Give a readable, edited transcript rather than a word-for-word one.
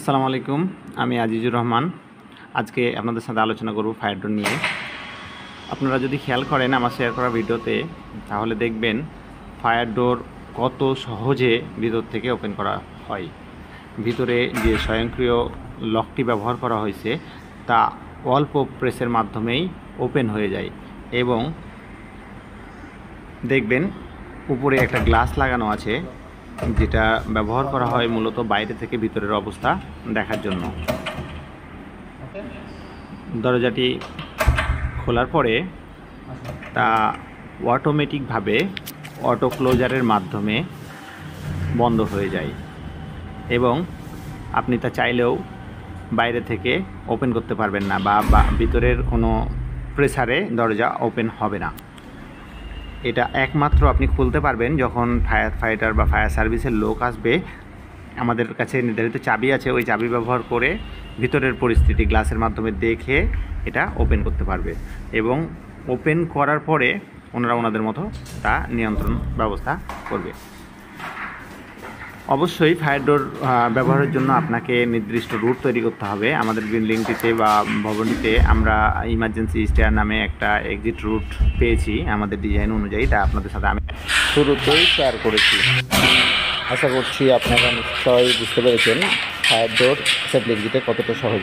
আসসালামু আলাইকুম। আমি আজিজুর রহমান। আজকে আপনাদের সাথে আলোচনা করব ফায়ার ডোর নিয়ে। আপনারা যদি খেয়াল করেন আমার শেয়ার করা ভিডিওতে, তাহলে দেখবেন ফায়ার ডোর কত সহজে ভিতর থেকে ওপেন করা হয়। ভিতরে যে স্বয়ংক্রিয় লকটি ব্যবহার করা হয়েছে তা অল্প প্রেসের মাধ্যমেই ওপেন হয়ে যায় এবং দেখবেন উপরে একটা গ্লাস লাগানো আছে, যেটা ব্যবহার করা হয় মূলত বাইরে থেকে ভিতরের অবস্থা দেখার জন্য। দরজাটি খোলার পরে তা অটোমেটিকভাবে অটো ক্লোজারের মাধ্যমে বন্ধ হয়ে যায় এবং আপনি তা চাইলেও বাইরে থেকে ওপেন করতে পারবেন না বা ভিতরের কোনো প্রেসারে দরজা ওপেন হবে না। এটা একমাত্র আপনি খুলতে পারবেন যখন ফায়ার ফাইটার বা ফায়ার সার্ভিসের লোক আসবে। আমাদের কাছে নির্ধারিত চাবি আছে, ওই চাবি ব্যবহার করে ভিতরের পরিস্থিতি গ্লাসের মাধ্যমে দেখে এটা ওপেন করতে পারবে এবং ওপেন করার পরে ওনারা ওনাদের মতো তা নিয়ন্ত্রণ ব্যবস্থা করবে। অবশ্যই ফায়ার ডোর ব্যবহারের জন্য আপনাকে নির্দিষ্ট রুট তৈরি করতে হবে। আমাদের বিল্ডিংটিতে বা ভবনটিতে আমরা ইমার্জেন্সি স্টেয়ার নামে একটা এক্সিট রুট পেয়েছি আমাদের ডিজাইন অনুযায়ী, তা আপনাদের সাথে আমি শুরুতেই শেয়ার করেছি। আশা করছি আপনারা নিশ্চয়ই বুঝতে পেরেছেন ফায়ার ডোর সেফলি এক্সিটে কতটা সহজ।